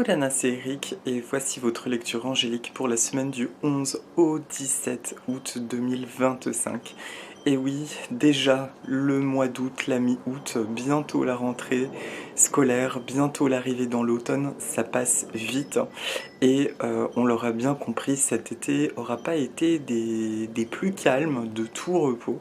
Lana, c'est Eric et voici votre lecture angélique pour la semaine du 11 au 17 août 2025. Et oui, déjà le mois d'août, la mi-août, bientôt la rentrée scolaire, bientôt l'arrivée dans l'automne, ça passe vite. Et on l'aura bien compris, cet été aura pas été des plus calmes de tout repos.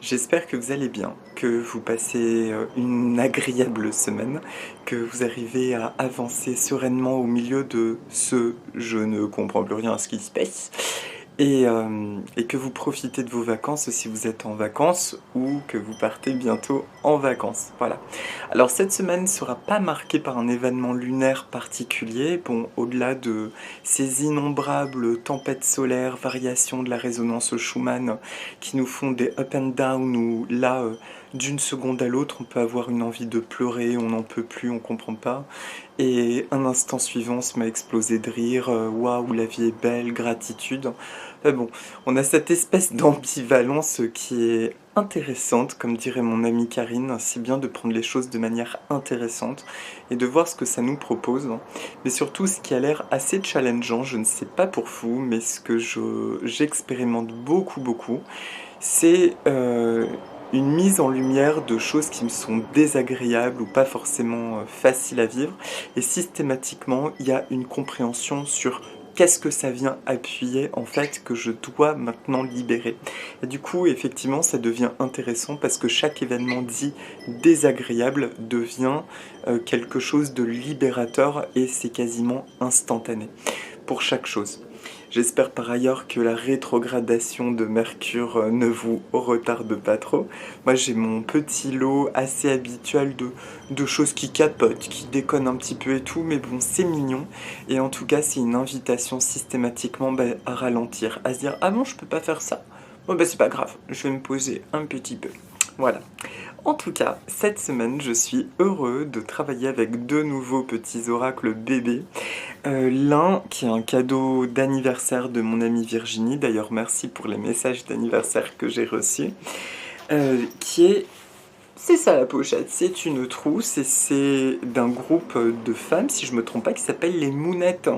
J'espère que vous allez bien, que vous passez une agréable semaine, que vous arrivez à avancer sereinement au milieu de ce je ne comprends plus rien à ce qui se passe et que vous profitez de vos vacances si vous êtes en vacances ou que vous partez bientôt en vacances. Voilà. Alors cette semaine ne sera pas marquée par un événement lunaire particulier. Bon, au-delà de ces innombrables tempêtes solaires, variations de la résonance Schumann qui nous font des up and down où là, d'une seconde à l'autre, on peut avoir une envie de pleurer, on n'en peut plus, on comprend pas. Et un instant suivant, on se met à exploser de rire, waouh, la vie est belle, gratitude. Bon, on a cette espèce d'ambivalence qui est intéressante, comme dirait mon amie Karine, c'est bien de prendre les choses de manière intéressante et de voir ce que ça nous propose, mais surtout ce qui a l'air assez challengeant, je ne sais pas pour vous, mais ce que j'expérimente beaucoup, c'est une mise en lumière de choses qui me sont désagréables ou pas forcément faciles à vivre, et systématiquement il y a une compréhension sur qu'est-ce que ça vient appuyer en fait que je dois maintenant libérer. Et du coup, effectivement, ça devient intéressant parce que chaque événement dit désagréable devient quelque chose de libérateur et c'est quasiment instantané pour chaque chose. J'espère par ailleurs que la rétrogradation de Mercure ne vous retarde pas trop. Moi j'ai mon petit lot assez habituel de choses qui capotent, qui déconnent un petit peu et tout, mais bon c'est mignon. Et en tout cas c'est une invitation systématiquement à ralentir, à se dire ah bon je peux pas faire ça. Bon bah c'est pas grave, je vais me poser un petit peu. Voilà. En tout cas, cette semaine, je suis heureux de travailler avec deux nouveaux petits oracles bébés. L'un qui est un cadeau d'anniversaire de mon amie Virginie, d'ailleurs merci pour les messages d'anniversaire que j'ai reçus, qui est... C'est ça la pochette, c'est une trousse et c'est d'un groupe de femmes, si je me trompe pas, qui s'appelle les Mounettes.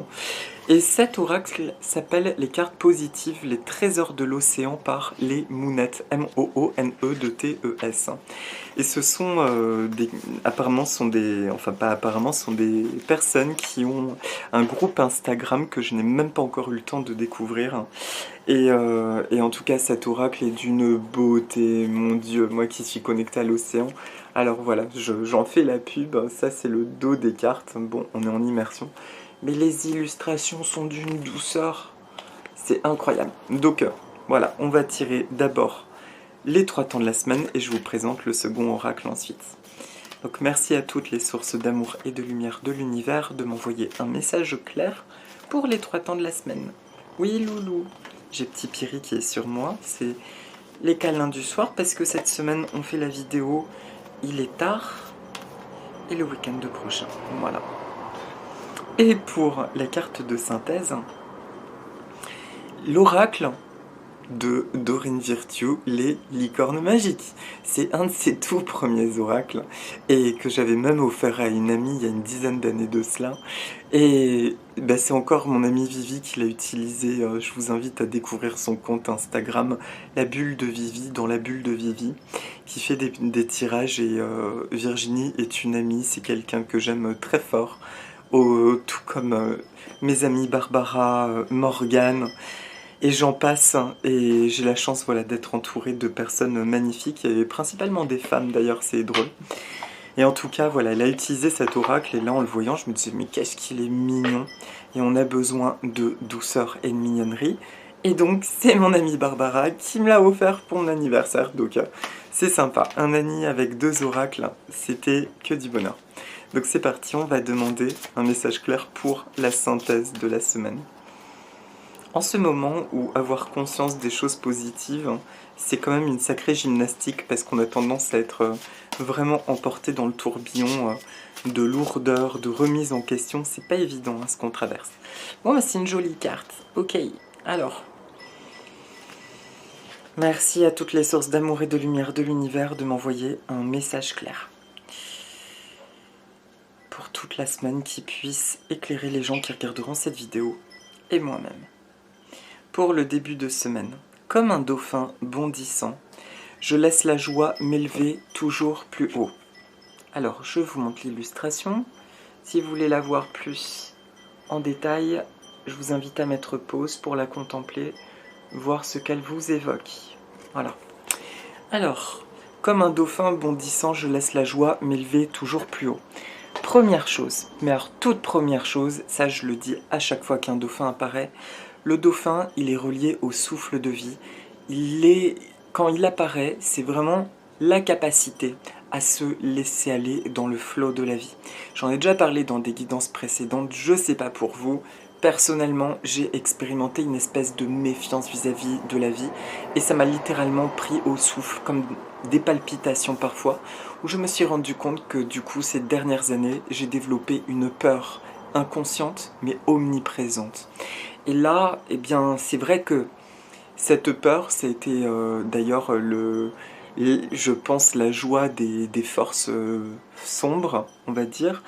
Et cet oracle s'appelle les cartes positives, les trésors de l'océan par les Mounettes, M-O-O-N-E-T-E-S. Et ce sont apparemment ce sont des, enfin pas apparemment, ce sont des personnes qui ont un groupe Instagram que je n'ai même pas encore eu le temps de découvrir. Et en tout cas, cet oracle est d'une beauté, mon Dieu, moi qui suis connecté à l'océan. Alors voilà, j'en fais la pub, ça c'est le dos des cartes, bon, on est en immersion. Mais les illustrations sont d'une douceur, c'est incroyable. Donc voilà, on va tirer d'abord les 3 temps de la semaine et je vous présente le second oracle ensuite. Donc merci à toutes les sources d'amour et de lumière de l'univers de m'envoyer un message clair pour les 3 temps de la semaine. Oui loulou, j'ai petit Piri qui est sur moi, c'est les câlins du soir parce que cette semaine on fait la vidéo, il est tard et le week-end prochain, voilà. Et pour la carte de synthèse, l'oracle de Dorine Virtue, les licornes magiques. C'est un de ses tout premiers oracles et que j'avais même offert à une amie il y a une dizaine d'années de cela. Et bah, c'est encore mon amie Vivi qui l'a utilisé. Je vous invite à découvrir son compte Instagram, la bulle de Vivi, dans la bulle de Vivi, qui fait des tirages. Et Virginie est une amie, c'est quelqu'un que j'aime très fort. Tout comme mes amies Barbara, Morgane, et j'en passe, et j'ai la chance voilà, d'être entourée de personnes magnifiques, et principalement des femmes d'ailleurs, c'est drôle. Et en tout cas, voilà, elle a utilisé cet oracle, et là en le voyant, je me disais, mais qu'est-ce qu'il est mignon, et on a besoin de douceur et de mignonnerie. Et donc, c'est mon amie Barbara qui me l'a offert pour mon anniversaire, donc c'est sympa. Un ami avec 2 oracles, c'était que du bonheur. Donc c'est parti, on va demander un message clair pour la synthèse de la semaine. En ce moment où avoir conscience des choses positives, c'est quand même une sacrée gymnastique parce qu'on a tendance à être vraiment emporté dans le tourbillon de lourdeur, de remise en question. C'est pas évident ce qu'on traverse. Bon, bah, c'est une jolie carte. Ok, alors. Merci à toutes les sources d'amour et de lumière de l'univers de m'envoyer un message clair. Pour toutes toute la semaine qui puisse éclairer les gens qui regarderont cette vidéo et moi-même. Pour le début de semaine, comme un dauphin bondissant, je laisse la joie m'élever toujours plus haut. Alors, je vous montre l'illustration. Si vous voulez la voir plus en détail, je vous invite à mettre pause pour la contempler, voir ce qu'elle vous évoque. Voilà. Alors, comme un dauphin bondissant, je laisse la joie m'élever toujours plus haut. Première chose, mais alors toute première chose, ça je le dis à chaque fois qu'un dauphin apparaît, le dauphin, il est relié au souffle de vie. Quand il apparaît, c'est vraiment la capacité à se laisser aller dans le flot de la vie. J'en ai déjà parlé dans des guidances précédentes, je sais pas pour vous. Personnellement, j'ai expérimenté une espèce de méfiance vis-à-vis de la vie et ça m'a littéralement pris au souffle, comme des palpitations parfois, où je me suis rendu compte que du coup, ces dernières années, j'ai développé une peur inconsciente mais omniprésente. Et là, eh bien, c'est vrai que cette peur, c'était d'ailleurs je pense, la joie des forces sombres, on va dire,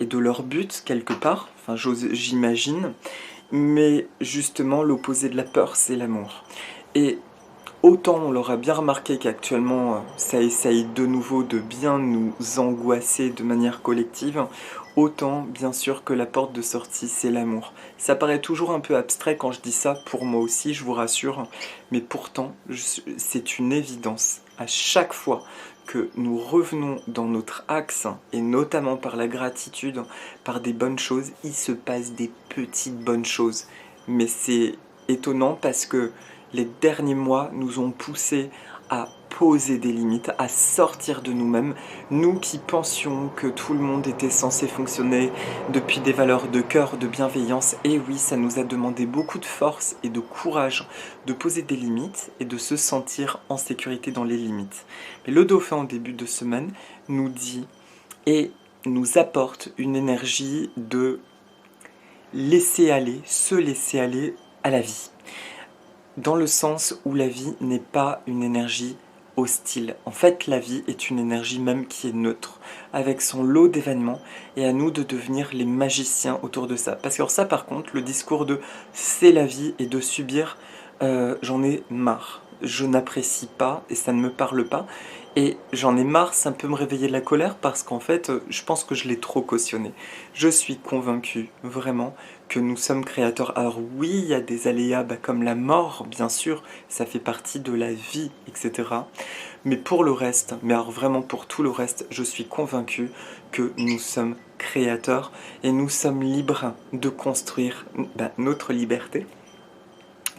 et de leur but, quelque part, enfin j'imagine, mais justement l'opposé de la peur, c'est l'amour. Et autant on l'aura bien remarqué qu'actuellement ça essaye de nouveau de bien nous angoisser de manière collective, autant bien sûr que la porte de sortie c'est l'amour. Ça paraît toujours un peu abstrait quand je dis ça, pour moi aussi je vous rassure, mais pourtant c'est une évidence. À chaque fois que nous revenons dans notre axe, et notamment par la gratitude, par des bonnes choses, il se passe des petites bonnes choses. Mais c'est étonnant parce que les derniers mois nous ont poussés à poser des limites, à sortir de nous-mêmes, nous qui pensions que tout le monde était censé fonctionner depuis des valeurs de cœur, de bienveillance. Et oui, ça nous a demandé beaucoup de force et de courage de poser des limites et de se sentir en sécurité dans les limites. Mais le dauphin en début de semaine nous dit et nous apporte une énergie de laisser aller, se laisser aller à la vie. Dans le sens où la vie n'est pas une énergie hostile. En fait, la vie est une énergie même qui est neutre, avec son lot d'événements, et à nous de devenir les magiciens autour de ça. Parce que ça, par contre, le discours de « c'est la vie » et de subir, j'en ai marre. Je n'apprécie pas et ça ne me parle pas. Et j'en ai marre, ça peut me réveiller de la colère parce qu'en fait, je pense que je l'ai trop cautionné. Je suis convaincu, vraiment, que nous sommes créateurs. Alors oui, il y a des aléas comme la mort, bien sûr, ça fait partie de la vie, etc. Mais pour le reste, mais alors vraiment pour tout le reste, je suis convaincu que nous sommes créateurs et nous sommes libres de construire notre liberté,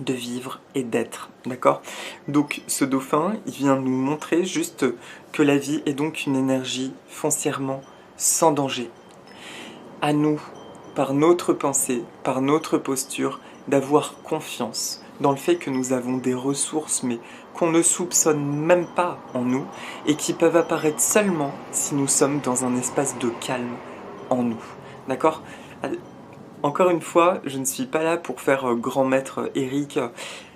de vivre et d'être, d'accord? Donc ce dauphin, il vient nous montrer juste que la vie est donc une énergie foncièrement sans danger. À nous, par notre pensée, par notre posture, d'avoir confiance dans le fait que nous avons des ressources, mais qu'on ne soupçonne même pas en nous, et qui peuvent apparaître seulement si nous sommes dans un espace de calme en nous, d'accord? Encore une fois, je ne suis pas là pour faire grand maître Eric.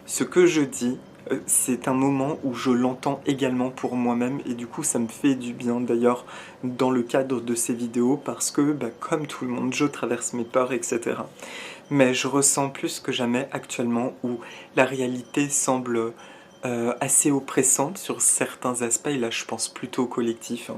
Ce que je dis, c'est un moment où je l'entends également pour moi-même et du coup ça me fait du bien d'ailleurs dans le cadre de ces vidéos parce que comme tout le monde, je traverse mes peurs, etc. Mais je ressens plus que jamais actuellement où la réalité semble assez oppressante sur certains aspects, et là je pense plutôt au collectif.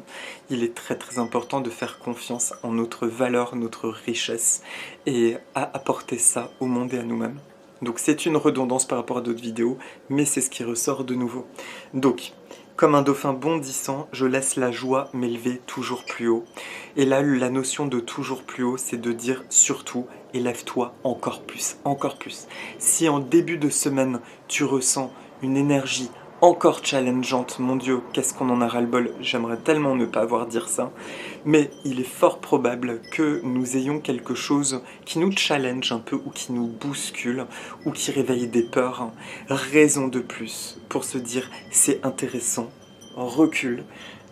Il est très très important de faire confiance en notre valeur, notre richesse, et à apporter ça au monde et à nous-mêmes. Donc c'est une redondance par rapport à d'autres vidéos, mais c'est ce qui ressort de nouveau. Donc, comme un dauphin bondissant, je laisse la joie m'élever toujours plus haut. Et là, la notion de toujours plus haut, c'est de dire surtout, élève-toi encore plus, encore plus. Si en début de semaine, tu ressens une énergie encore challengeante, mon Dieu, qu'est-ce qu'on en a ras-le-bol, j'aimerais tellement ne pas avoir dire ça, mais il est fort probable que nous ayons quelque chose qui nous challenge un peu, ou qui nous bouscule, ou qui réveille des peurs, raison de plus pour se dire c'est intéressant, recule,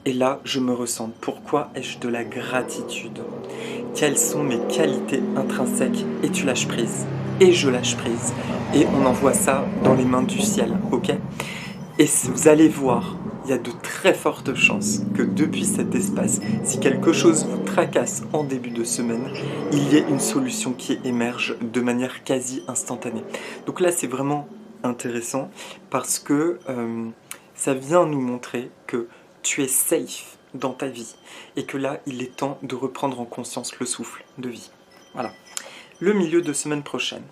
et là je me ressens, pourquoi ai-je de la gratitude? Quelles sont mes qualités intrinsèques? Et tu lâches prise, et je lâche prise, et on envoie ça dans les mains du ciel, ok? Et vous allez voir, il y a de très fortes chances que depuis cet espace, si quelque chose vous tracasse en début de semaine, il y ait une solution qui émerge de manière quasi instantanée. Donc là, c'est vraiment intéressant parce que ça vient nous montrer que tu es safe dans ta vie et que là, il est temps de reprendre en conscience le souffle de vie. Voilà. Le milieu de semaine prochaine.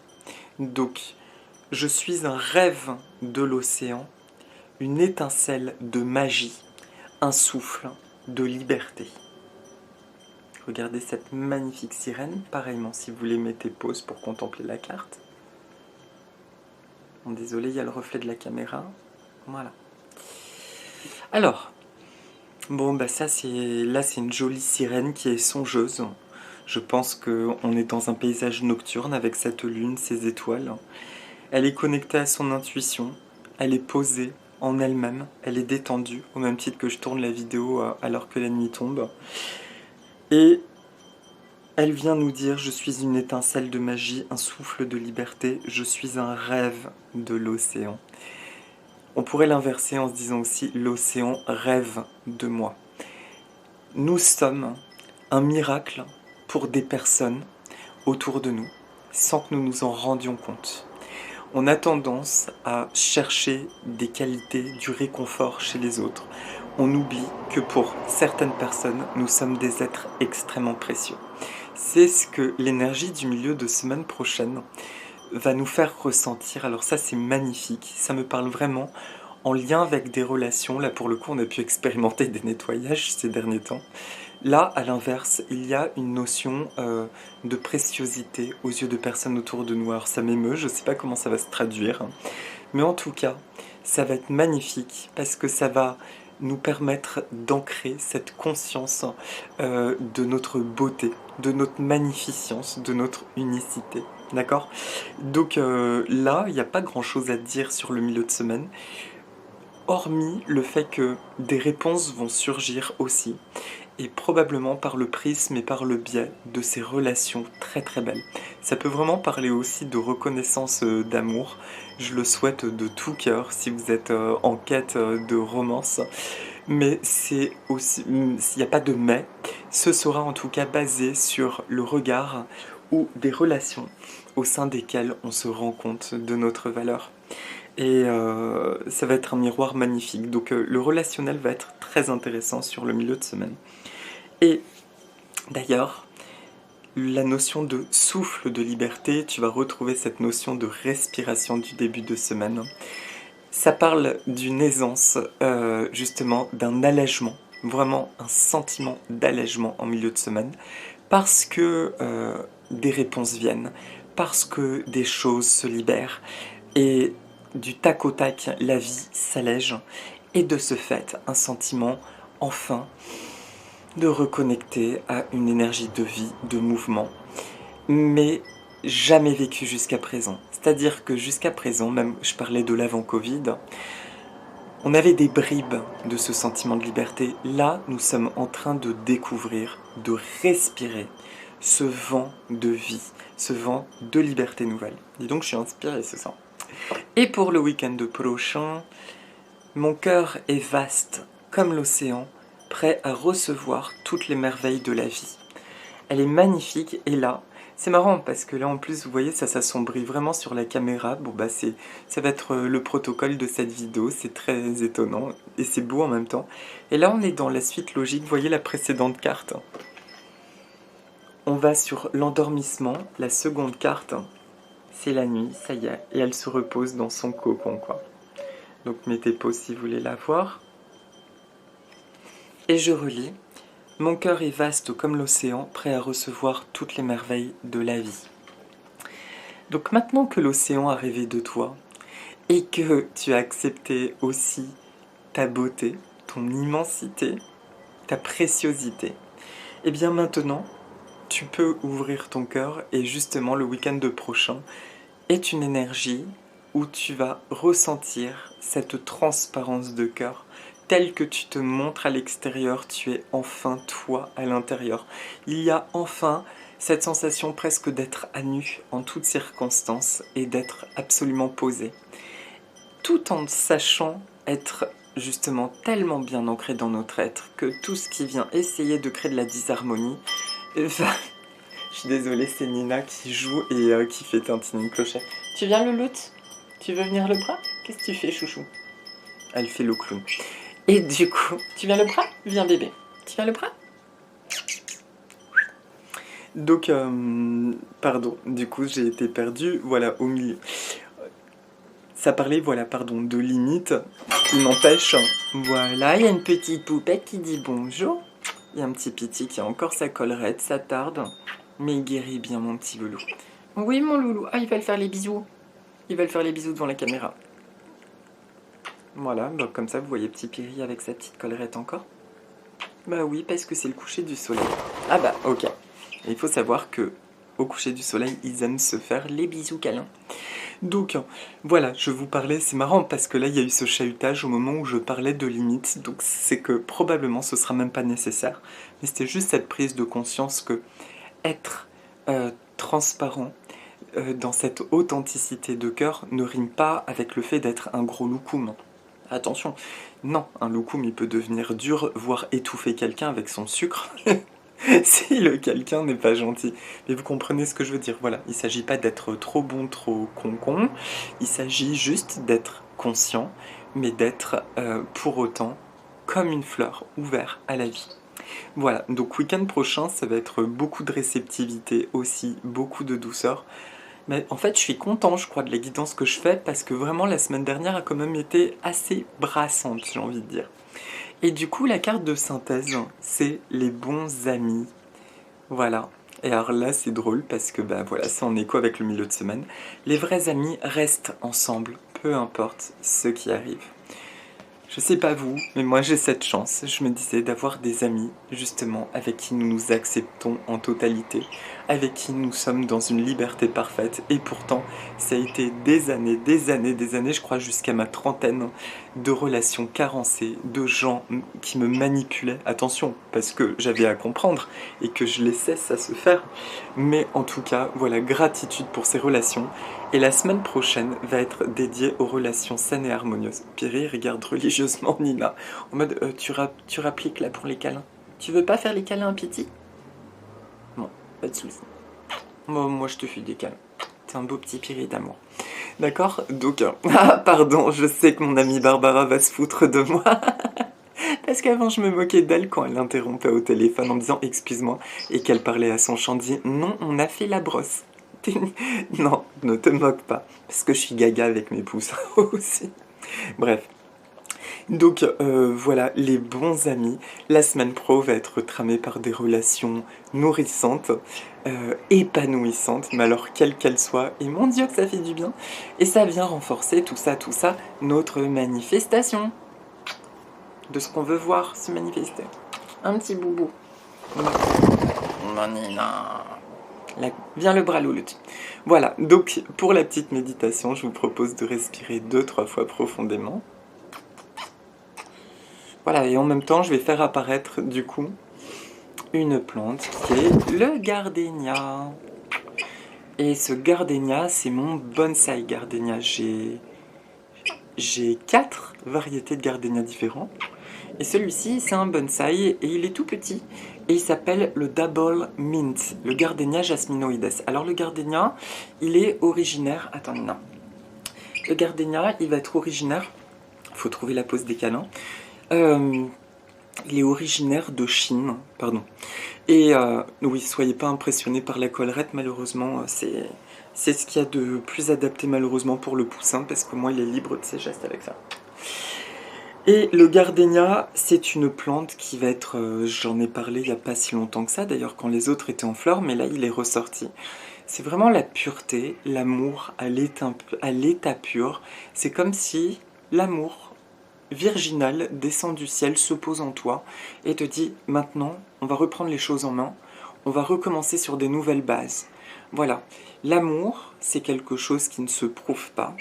Donc, je suis un rêve de l'océan, une étincelle de magie, un souffle de liberté. Regardez cette magnifique sirène. Pareillement, si vous voulez, mettez pause pour contempler la carte. Bon, désolé, il y a le reflet de la caméra. Voilà. Alors, bon, bah ça, c'est une jolie sirène qui est songeuse. Je pense qu'on est dans un paysage nocturne avec cette lune, ces étoiles. Elle est connectée à son intuition, elle est posée en elle-même, elle est détendue, au même titre que je tourne la vidéo alors que la nuit tombe. Et elle vient nous dire, je suis une étincelle de magie, un souffle de liberté, je suis un rêve de l'océan. On pourrait l'inverser en se disant aussi, l'océan rêve de moi. Nous sommes un miracle pour des personnes autour de nous, sans que nous nous en rendions compte. On a tendance à chercher des qualités, du réconfort chez les autres. On oublie que pour certaines personnes, nous sommes des êtres extrêmement précieux. C'est ce que l'énergie du milieu de semaine prochaine va nous faire ressentir. Alors ça, c'est magnifique. Ça me parle vraiment en lien avec des relations. Là, pour le coup, on a pu expérimenter des nettoyages ces derniers temps. Là, à l'inverse, il y a une notion de préciosité aux yeux de personnes autour de nous. Alors ça m'émeut, je ne sais pas comment ça va se traduire, mais en tout cas, ça va être magnifique parce que ça va nous permettre d'ancrer cette conscience de notre beauté, de notre magnificence, de notre unicité. D'accord? Donc là, il n'y a pas grand-chose à dire sur le milieu de semaine, hormis le fait que des réponses vont surgir aussi, et probablement par le prisme et par le biais de ces relations très très belles. Ça peut vraiment parler aussi de reconnaissance d'amour. Je le souhaite de tout cœur si vous êtes en quête de romance. Mais c'est aussi, s'il n'y a pas de mais, ce sera en tout cas basé sur le regard ou des relations au sein desquelles on se rend compte de notre valeur. Et ça va être un miroir magnifique. Donc le relationnel va être très intéressant sur le milieu de semaine. Et d'ailleurs, la notion de souffle de liberté, tu vas retrouver cette notion de respiration du début de semaine. Ça parle d'une aisance, justement, d'un allègement, vraiment un sentiment d'allègement en milieu de semaine, parce que des réponses viennent, parce que des choses se libèrent, et du tac au tac, la vie s'allège, et de ce fait, un sentiment, enfin, de reconnecter à une énergie de vie, de mouvement, mais jamais vécu jusqu'à présent. C'est-à-dire que jusqu'à présent, même je parlais de l'avant-Covid, on avait des bribes de ce sentiment de liberté. Là, nous sommes en train de découvrir, de respirer ce vent de vie, ce vent de liberté nouvelle. Dis donc, je suis inspiré ce soir. Et pour le week-end prochain, mon cœur est vaste comme l'océan, prêt à recevoir toutes les merveilles de la vie. Elle est magnifique et là, c'est marrant parce que là en plus vous voyez ça s'assombrit vraiment sur la caméra. Bon bah ça va être le protocole de cette vidéo, c'est très étonnant et c'est beau en même temps. Et là on est dans la suite logique, vous voyez la précédente carte. On va sur l'endormissement, la seconde carte, c'est la nuit, ça y est, et elle se repose dans son cocon quoi. Donc mettez pause si vous voulez la voir. Et je relis. Mon cœur est vaste comme l'océan, prêt à recevoir toutes les merveilles de la vie. Donc maintenant que l'océan a rêvé de toi, et que tu as accepté aussi ta beauté, ton immensité, ta préciosité, et bien maintenant, tu peux ouvrir ton cœur et justement le week-end prochain est une énergie où tu vas ressentir cette transparence de cœur. Tel que tu te montres à l'extérieur, tu es enfin toi à l'intérieur. Il y a enfin cette sensation presque d'être à nu en toutes circonstances et d'être absolument posé. Tout en sachant être justement tellement bien ancré dans notre être que tout ce qui vient essayer de créer de la disharmonie va... Je suis désolée, c'est Nina qui joue et qui fait tintiner une clochette. Tu viens, Louloute? Tu veux venir le bras? Qu'est-ce que tu fais, chouchou? Elle fait le clown. Et du coup, tu viens le bras? Viens, bébé. Tu viens le bras? Donc, pardon, du coup, j'ai été perdue, voilà, au milieu. Ça parlait, voilà, pardon, de limites. Il n'empêche, voilà, il y a une petite poupette qui dit bonjour. Il y a un petit Piti qui a encore sa collerette, ça tarde. Mais il guérit bien, mon petit loulou. Oui, mon loulou. Ah, il va le faire les bisous. Il va le faire les bisous devant la caméra. Voilà, bah comme ça, vous voyez petit Piri avec sa petite collerette encore. Bah oui, parce que c'est le coucher du soleil. Ah bah, ok. Et il faut savoir que au coucher du soleil, ils aiment se faire les bisous câlins. Donc, voilà, je vous parlais, c'est marrant parce que là, il y a eu ce chahutage au moment où je parlais de limites. Donc, c'est que probablement, ce sera même pas nécessaire. Mais c'était juste cette prise de conscience que être transparent dans cette authenticité de cœur ne rime pas avec le fait d'être un gros loukoum. Attention, non, un loukoum il peut devenir dur, voire étouffer quelqu'un avec son sucre, si le quelqu'un n'est pas gentil. Mais vous comprenez ce que je veux dire, voilà, il ne s'agit pas d'être trop bon, trop con, il s'agit juste d'être conscient, mais d'être pour autant comme une fleur, ouvert à la vie. Voilà, donc week-end prochain, ça va être beaucoup de réceptivité aussi, beaucoup de douceur. Mais en fait, je suis content, je crois, de la guidance que je fais parce que vraiment, la semaine dernière a quand même été assez brassante, j'ai envie de dire. Et du coup, la carte de synthèse, c'est les bons amis. Voilà. Et alors là, c'est drôle parce que bah voilà, c'est en écho avec le milieu de semaine. Les vrais amis restent ensemble, peu importe ce qui arrive. Je sais pas vous, mais moi j'ai cette chance, je me disais, d'avoir des amis, justement, avec qui nous nous acceptons en totalité, avec qui nous sommes dans une liberté parfaite, et pourtant, ça a été des années, je crois jusqu'à ma trentaine, de relations carencées, de gens qui me manipulaient, attention, parce que j'avais à comprendre, et que je laissais ça se faire, mais en tout cas, voilà, gratitude pour ces relations, et la semaine prochaine va être dédiée aux relations saines et harmonieuses. Piri regarde religieusement Nina, en mode tu rappliques là pour les câlins. Tu veux pas faire les câlins à Piti? Bon, pas de soucis. Moi je te fais des câlins. T'es un beau petit Piri d'amour. D'accord? Donc, ah pardon, je sais que mon amie Barbara va se foutre de moi. Parce qu'avant je me moquais d'elle quand elle interrompait au téléphone en me disant excuse-moi et qu'elle parlait à son chandier. Non, on a fait la brosse. Non, ne te moque pas, parce que je suis gaga avec mes pouces aussi. Bref. Donc voilà, les bons amis. La semaine pro va être tramée par des relations nourrissantes, épanouissantes, mais alors quelle qu'elle soit. Et mon Dieu que ça fait du bien. Et ça vient renforcer tout ça, notre manifestation. De ce qu'on veut voir se manifester. Un petit boubou. Manina. Viens le bras louloute. Voilà, donc pour la petite méditation, je vous propose de respirer 2-3 fois profondément. Voilà, et en même temps, je vais faire apparaître du coup une plante qui est le gardénia. Et ce gardénia, c'est mon bonsaï gardénia. J'ai 4 variétés de gardénia différents. Et celui-ci, c'est un bonsaï et il est tout petit. Et il s'appelle le Double Mint, le Gardenia jasminoides. Alors le Gardenia, il est originaire... Attends, non. Le Gardenia, il va être originaire... Il faut trouver la pose des câlins. Il est originaire de Chine, pardon. Et oui, soyez pas impressionnés par la collerette, malheureusement, c'est ce qu'il y a de plus adapté malheureusement pour le poussin, parce que moi, il est libre de ses gestes avec ça. Et le gardénia, c'est une plante qui va être, j'en ai parlé il n'y a pas si longtemps que ça, d'ailleurs quand les autres étaient en fleurs, mais là il est ressorti. C'est vraiment la pureté, l'amour à l'état pur. C'est comme si l'amour virginal descend du ciel, se pose en toi et te dit maintenant on va reprendre les choses en main, on va recommencer sur des nouvelles bases. Voilà, l'amour c'est quelque chose qui ne se prouve pas,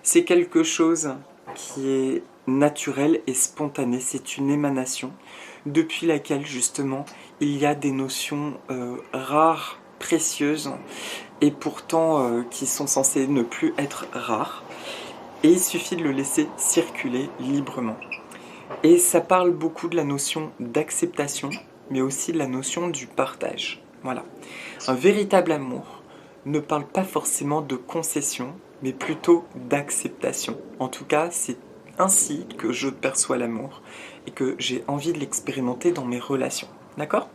c'est quelque chose qui est naturel et spontané, c'est une émanation depuis laquelle justement il y a des notions rares, précieuses et pourtant qui sont censées ne plus être rares et il suffit de le laisser circuler librement. Et ça parle beaucoup de la notion d'acceptation, mais aussi de la notion du partage. Voilà. Un véritable amour ne parle pas forcément de concession, mais plutôt d'acceptation. En tout cas, c'est ainsi que je perçois l'amour et que j'ai envie de l'expérimenter dans mes relations. D'accord?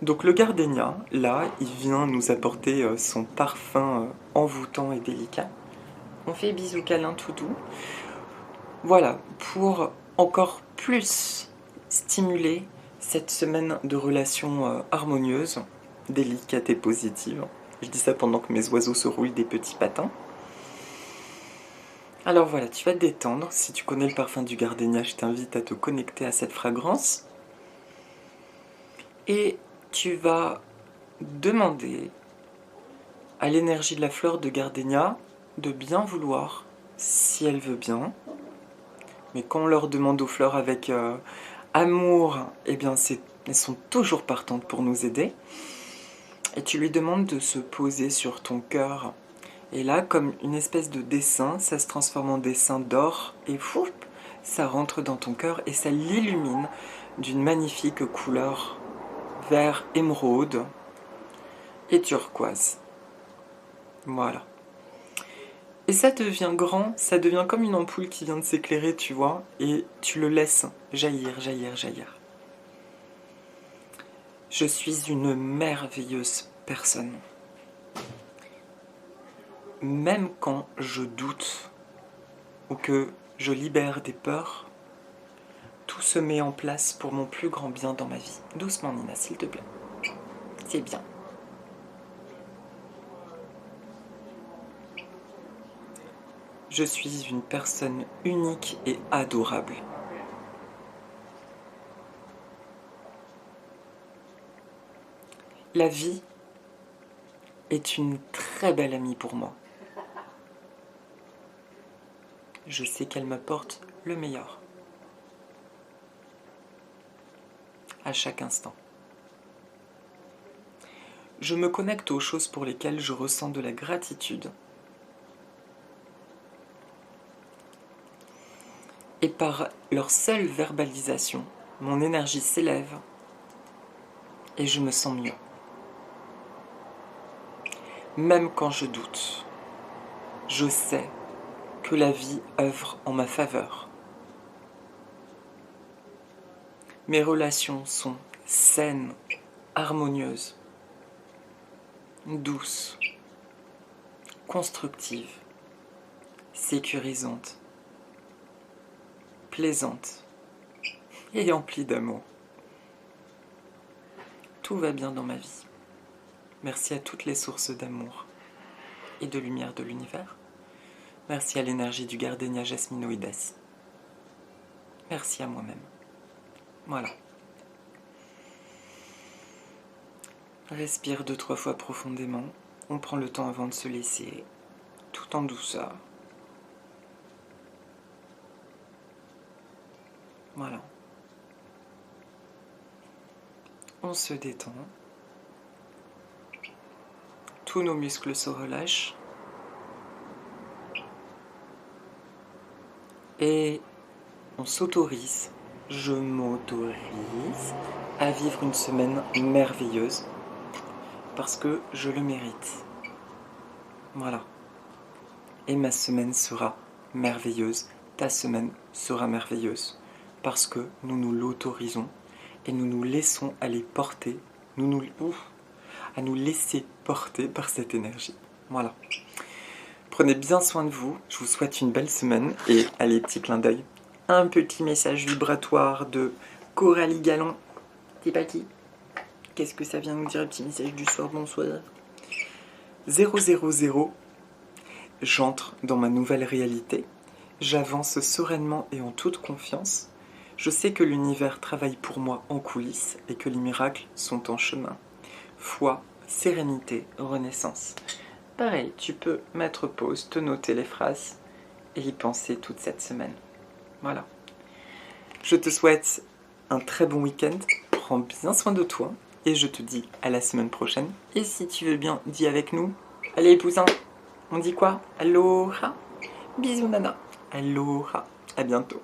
Donc le gardénia, là, il vient nous apporter son parfum envoûtant et délicat. On fait bisous câlins tout doux. Voilà, pour encore plus stimuler cette semaine de relations harmonieuses, délicates et positives. Je dis ça pendant que mes oiseaux se roulent des petits patins. Alors voilà, tu vas te détendre. Si tu connais le parfum du gardénia, je t'invite à te connecter à cette fragrance. Et tu vas demander à l'énergie de la fleur de gardénia de bien vouloir, si elle veut bien. Mais quand on leur demande aux fleurs avec amour, eh bien elles sont toujours partantes pour nous aider. Et tu lui demandes de se poser sur ton cœur. Et là, comme une espèce de dessin, ça se transforme en dessin d'or et fou, ça rentre dans ton cœur et ça l'illumine d'une magnifique couleur vert émeraude et turquoise. Voilà. Et ça devient grand, ça devient comme une ampoule qui vient de s'éclairer, tu vois, et tu le laisses jaillir, jaillir, jaillir. Je suis une merveilleuse personne. Même quand je doute ou que je libère des peurs, tout se met en place pour mon plus grand bien dans ma vie. Doucement, Nina, s'il te plaît. C'est bien. Je suis une personne unique et adorable. La vie est une très belle amie pour moi. Je sais qu'elle m'apporte le meilleur. À chaque instant. Je me connecte aux choses pour lesquelles je ressens de la gratitude. Et par leur seule verbalisation, mon énergie s'élève et je me sens mieux. Même quand je doute, je sais que la vie œuvre en ma faveur. Mes relations sont saines, harmonieuses, douces, constructives, sécurisantes, plaisantes et emplies d'amour. Tout va bien dans ma vie. Merci à toutes les sources d'amour et de lumière de l'univers. Merci à l'énergie du gardénia jasminoides. Merci à moi-même. Voilà. Respire 2-3 fois profondément. On prend le temps avant de se laisser, tout en douceur. Voilà. On se détend. Tous nos muscles se relâchent. Et on s'autorise, je m'autorise à vivre une semaine merveilleuse parce que je le mérite. Voilà. Et ma semaine sera merveilleuse, ta semaine sera merveilleuse parce que nous nous l'autorisons et nous nous laissons aller porter, à nous laisser porter par cette énergie. Voilà. Prenez bien soin de vous, je vous souhaite une belle semaine et allez, petit clin d'œil. Un petit message vibratoire de Coralie Gallon. T'es pas qui? Qu'est-ce que ça vient nous dire, un petit message du soir, bonsoir. 000, j'entre dans ma nouvelle réalité. J'avance sereinement et en toute confiance. Je sais que l'univers travaille pour moi en coulisses et que les miracles sont en chemin. Foi, sérénité, renaissance. Pareil, tu peux mettre pause, te noter les phrases et y penser toute cette semaine. Voilà. Je te souhaite un très bon week-end. Prends bien soin de toi et je te dis à la semaine prochaine. Et si tu veux bien, dis avec nous. Allez, poussin, on dit quoi? Aloha. Bisous, nana. Aloha. À bientôt.